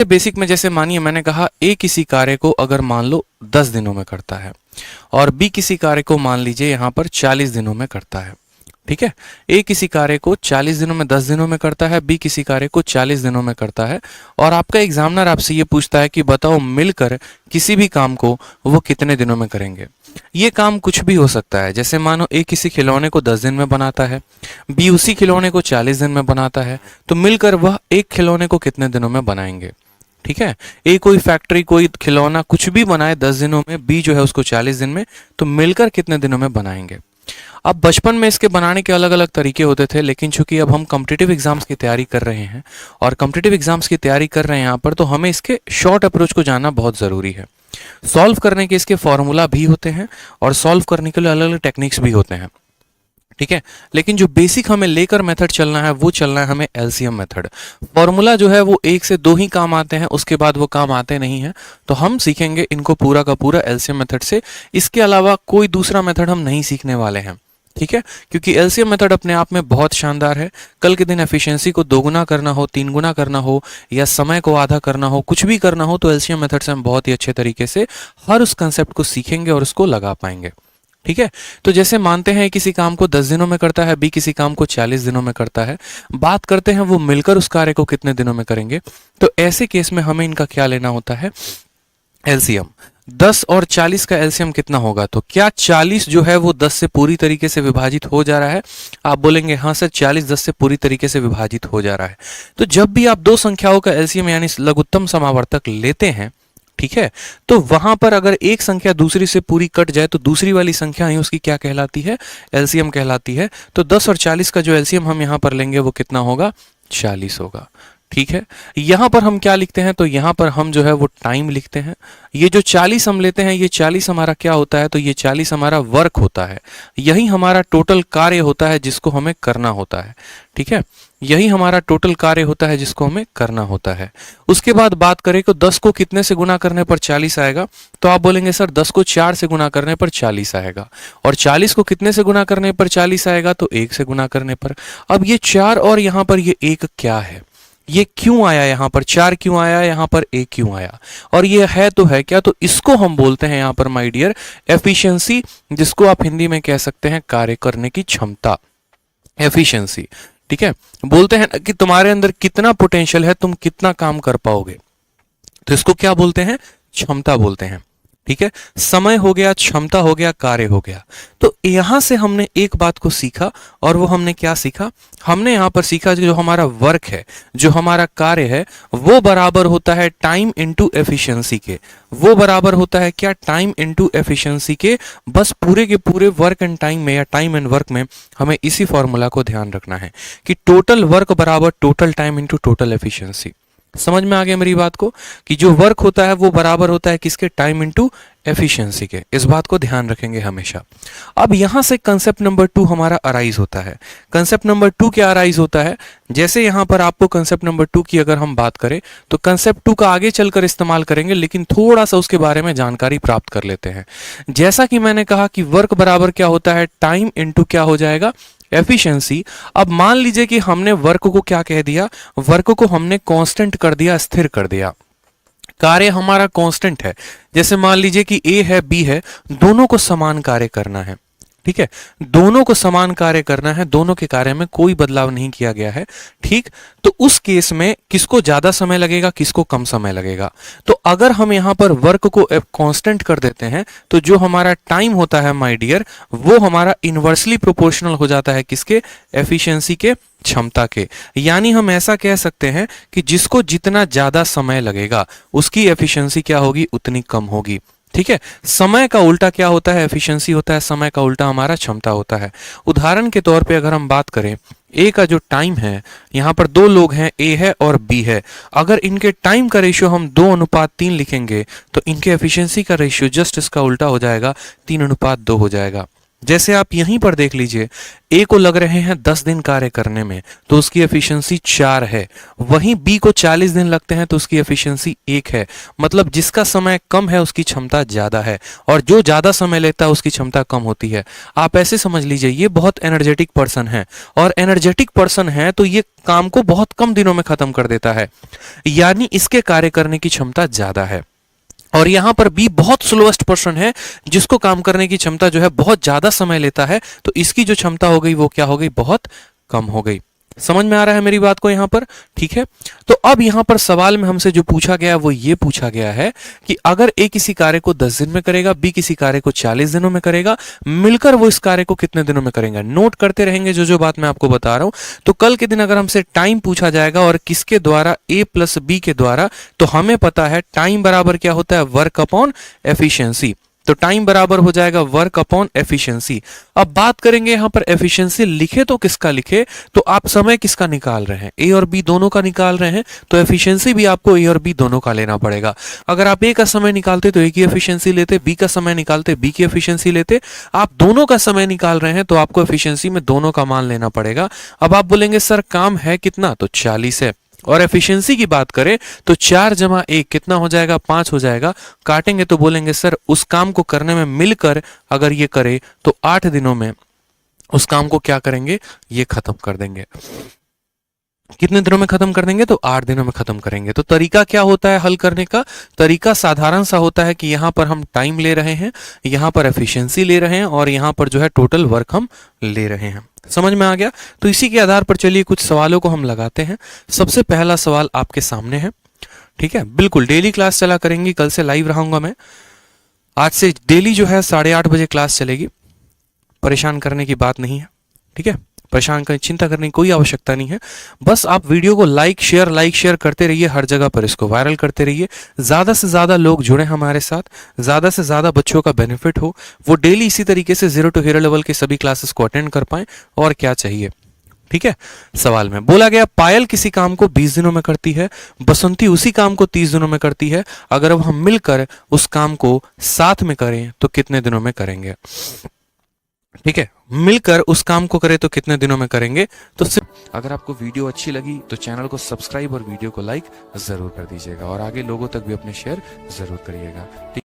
Basic में जैसे मानिए मैंने कहा ए किसी कार्य को अगर मान लो 10 दिनों में करता है और बी किसी कार्य को मान लीजिए यहाँ पर 40 दिनों में करता है। ठीक है, ए किसी कार्य को 40 दिनों में 10 दिनों में करता है, बी किसी कार्य को 40 दिनों में करता है और आपका एग्जामिनर आपसे ये पूछता है कि बताओ मिलकर किसी भी काम को वो कितने दिनों में करेंगे। ये काम कुछ भी हो सकता है, जैसे मानो ए किसी खिलौने को 10 दिन में बनाता है, बी उसी खिलौने को 40 दिन में बनाता है, तो मिलकर वह एक खिलौने को कितने दिनों में बनाएंगे। ठीक है, ए कोई फैक्ट्री कोई खिलौना कुछ भी बनाए 10 दिनों में, बी जो है उसको 40 दिन में, तो मिलकर कितने दिनों में बनाएंगे। अब बचपन में इसके बनाने के अलग अलग तरीके होते थे, लेकिन चूंकि अब हम कॉम्पिटिटिव एग्जाम्स की तैयारी कर रहे हैं और कॉम्पिटिटिव एग्जाम्स की तैयारी कर रहे हैं यहाँ पर, तो हमें इसके शॉर्ट अप्रोच को जानना बहुत ज़रूरी है। सॉल्व करने के इसके फॉर्मूला भी होते हैं और सॉल्व करने के लिए अलग अलग टेक्निक्स भी होते हैं। ठीक है, लेकिन जो बेसिक हमें लेकर मेथड चलना है वो चलना है हमें एलसीएम मेथड। फॉर्मूला जो है वो 1 से 2 ही काम आते हैं, उसके बाद वो काम आते नहीं हैं, तो हम सीखेंगे इनको पूरा का पूरा एलसीएम मेथड से। इसके अलावा कोई दूसरा मेथड हम नहीं सीखने वाले हैं। ठीक है, क्योंकि एलसीएम मेथड अपने आप में बहुत शानदार है। कल के दिन एफिशिएंसी को 2 गुना करना हो, 3 गुना करना हो या समय को आधा करना हो, कुछ भी करना हो, तो एलसीएम मेथड से हम बहुत ही अच्छे तरीके से हर उस कंसेप्ट को सीखेंगे और उसको लगा पाएंगे। ठीक है, तो जैसे मानते हैं किसी काम को 10 दिनों में करता है, बी किसी काम को 40 दिनों में करता है, बात करते हैं वो मिलकर उस कार्य को कितने दिनों में करेंगे। तो ऐसे केस में हमें इनका क्या लेना होता है, एलसीएम। 10 और 40 का एलसीएम कितना होगा, तो क्या 40 जो है वो 10 से पूरी तरीके से विभाजित हो जा रहा है। आप बोलेंगे हाँ सर 40 10 से पूरी तरीके से विभाजित हो जा रहा है। तो जब भी आप दो संख्याओं का एलसीएम यानी लघुत्तम समावर्तक लेते हैं, ठीक है, तो वहां पर अगर एक संख्या दूसरी से पूरी कट जाए तो दूसरी वाली संख्या ही उसकी क्या कहलाती है, एलसीएम कहलाती है। तो 10 और 40 का जो एलसीएम हम यहां पर लेंगे वो कितना होगा, 40 होगा। ठीक है, यहां पर हम क्या लिखते हैं, तो यहां पर हम जो है वो टाइम लिखते हैं। ये जो 40 हम लेते हैं, ये 40 हमारा क्या होता है, तो ये 40 हमारा वर्क होता है, यही हमारा टोटल कार्य होता है जिसको हमें करना होता है। ठीक है, यही हमारा टोटल कार्य होता है जिसको हमें करना होता है। उसके बाद बात करें तो 10 को कितने से गुना करने पर 40 आएगा, तो आप बोलेंगे सर 10 को 4 से गुना करने पर 40 आएगा, और 40 को कितने से गुना करने पर 40 आएगा, तो 1 से गुना करने पर। अब ये 4 और यहाँ पर ये 1 क्या है, ये क्यों आया, यहाँ पर 4 क्यों आया, यहाँ पर 1 क्यों आया, और ये है तो है क्या, तो इसको हम बोलते हैं यहाँ पर माय डियर एफिशिएंसी, जिसको आप हिंदी में कह सकते हैं कार्य करने की क्षमता, एफिशिएंसी। ठीक है, बोलते हैं कि तुम्हारे अंदर कितना पोटेंशियल है, तुम कितना काम कर पाओगे, तो इसको क्या बोलते हैं, क्षमता बोलते हैं। ठीक है, समय हो गया, क्षमता हो गया, कार्य हो गया। तो यहां से हमने एक बात को सीखा, और वो हमने क्या सीखा, हमने यहां पर सीखा जो हमारा वर्क है, जो हमारा कार्य है, वो बराबर होता है टाइम इनटू एफिशिएंसी के। वो बराबर होता है क्या, टाइम इनटू एफिशिएंसी के। बस पूरे के पूरे वर्क एंड टाइम में या टाइम एंड वर्क में हमें इसी फॉर्मूला को ध्यान रखना है कि टोटल वर्क बराबर total time into total efficiency. समझ में आ गया मेरी बात को, कि जो वर्क होता है वो बराबर होता है किसके, टाइम इनटू एफिशिएंसी के। इस बात को ध्यान रखेंगे हमेशा। अब यहां से कंसेप्ट नंबर 2 हमारा अराइज होता है। कंसेप्ट नंबर 2 क्या अराइज होता है, जैसे यहां पर आपको कंसेप्ट नंबर 2 की अगर हम बात करें तो कंसेप्ट 2 का आगे चलकर इस्तेमाल करेंगे, लेकिन थोड़ा सा उसके बारे में जानकारी प्राप्त कर लेते हैं। जैसा कि मैंने कहा कि वर्क बराबर क्या होता है, टाइम इनटू क्या हो जाएगा, एफिशिएंसी। अब मान लीजिए कि हमने वर्क को क्या कह दिया, वर्क को हमने कांस्टेंट कर दिया, स्थिर कर दिया। कार्य हमारा कांस्टेंट है, जैसे मान लीजिए कि ए है बी है, दोनों को समान कार्य करना है। ठीक है, दोनों को समान कार्य करना है, दोनों के कार्य में कोई बदलाव नहीं किया गया है। ठीक, तो उस केस में किसको ज्यादा समय लगेगा, किसको कम समय लगेगा। तो अगर हम यहां पर वर्क को कांस्टेंट कर देते हैं तो जो हमारा टाइम होता है माय डियर, वो हमारा इनवर्सली प्रोपोर्शनल हो जाता है किसके, एफिशिएंसी के, क्षमता के। यानी हम ऐसा कह सकते हैं कि जिसको जितना ज्यादा समय लगेगा उसकी एफिशिएंसी क्या होगी, उतनी कम होगी। ठीक है, समय का उल्टा क्या होता है, एफिशिएंसी होता है, समय का उल्टा हमारा क्षमता होता है। उदाहरण के तौर पे अगर हम बात करें, ए का जो टाइम है, यहाँ पर 2 लोग हैं, ए है और बी है। अगर इनके टाइम का रेशियो हम 2:3 लिखेंगे तो इनके एफिशिएंसी का रेशियो जस्ट इसका उल्टा हो जाएगा, 3:2 हो जाएगा। जैसे आप यहीं पर देख लीजिए, ए को लग रहे हैं 10 दिन कार्य करने में, तो उसकी एफिशिएंसी 4 है। वहीं बी को 40 दिन लगते हैं तो उसकी एफिशिएंसी 1 है। मतलब जिसका समय कम है उसकी क्षमता ज्यादा है, और जो ज्यादा समय लेता है उसकी क्षमता कम होती है। आप ऐसे समझ लीजिए, ये बहुत एनर्जेटिक पर्सन है, और एनर्जेटिक पर्सन है तो ये काम को बहुत कम दिनों में खत्म कर देता है, यानी इसके कार्य करने की क्षमता ज्यादा है। और यहां पर बी बहुत स्लोएस्ट पर्सन है, जिसको काम करने की क्षमता जो है बहुत ज्यादा समय लेता है, तो इसकी जो क्षमता हो गई वो क्या हो गई, बहुत कम हो गई। समझ में आ रहा है मेरी बात को यहां पर? ठीक है। तो अब यहां पर सवाल में हमसे जो पूछा गया वो ये पूछा गया है कि अगर ए किसी कार्य को 10 दिन में करेगा, बी किसी कार्य को 40 दिनों में करेगा, मिलकर वो इस कार्य को कितने दिनों में करेंगे। नोट करते रहेंगे जो जो बात मैं आपको बता रहा हूं। तो कल के दिन अगर हमसे टाइम पूछा जाएगा और किसके द्वारा, ए प्लस बी के द्वारा, तो हमें पता है टाइम बराबर क्या होता है, वर्क अपॉन एफिशिएंसी। तो टाइम बराबर हो जाएगा वर्क अपॉन एफिशिएंसी। अब बात करेंगे यहां पर एफिशिएंसी लिखे तो किसका लिखे, तो आप समय किसका निकाल रहे हैं, ए और बी दोनों का निकाल रहे हैं, तो एफिशिएंसी भी आपको ए और बी दोनों का लेना पड़ेगा। अगर आप ए का समय निकालते तो ए की एफिशिएंसी लेते, बी का समय निकालते बी की एफिशिएंसी लेते। आप दोनों का समय निकाल रहे हैं तो आपको एफिशिएंसी में दोनों का मान लेना पड़ेगा। अब आप बोलेंगे सर काम है कितना, तो 40 है, और एफिशिएंसी की बात करें तो 4 जमा 1 कितना हो जाएगा, 5 हो जाएगा। काटेंगे तो बोलेंगे सर उस काम को करने में मिलकर अगर ये करे तो 8 दिनों में उस काम को क्या करेंगे, ये खत्म कर देंगे। कितने दिनों में खत्म कर देंगे, तो 8 दिनों में खत्म करेंगे। तो तरीका क्या होता है हल करने का, तरीका साधारण सा होता है कि यहां पर हम टाइम ले रहे हैं, यहां पर एफिशिएंसी ले रहे हैं, और यहां पर जो है टोटल वर्क हम ले रहे हैं। समझ में आ गया? तो इसी के आधार पर चलिए कुछ सवालों को हम लगाते हैं। सबसे पहला सवाल आपके सामने है, ठीक है। बिल्कुल डेली क्लास चला करेंगी, कल से लाइव रहूंगा मैं। आज से डेली जो है 8:30 बजे क्लास चलेगी, परेशान करने की बात नहीं है, ठीक है। परेशान करने, चिंता करने की कोई आवश्यकता नहीं है। बस आप वीडियो को लाइक शेयर करते रहिए, हर जगह पर इसको वायरल करते रहिए। ज्यादा से ज्यादा लोग जुड़े हमारे साथ, ज्यादा से ज्यादा बच्चों का बेनिफिट हो, वो डेली इसी तरीके से 0 to हीरो लेवल के सभी क्लासेस को अटेंड कर पाए। और क्या चाहिए, ठीक है। सवाल में बोला गया पायल किसी काम को 20 दिनों में करती है, बसंती उसी काम को 30 दिनों में करती है। अगर अब हम मिलकर उस काम को साथ में करें तो कितने दिनों में करेंगे, ठीक है। मिलकर उस काम को करें तो कितने दिनों में करेंगे। तो सिर्फ अगर आपको वीडियो अच्छी लगी तो चैनल को सब्सक्राइब और वीडियो को लाइक जरूर कर दीजिएगा, और आगे लोगों तक भी अपने शेयर जरूर करिएगा।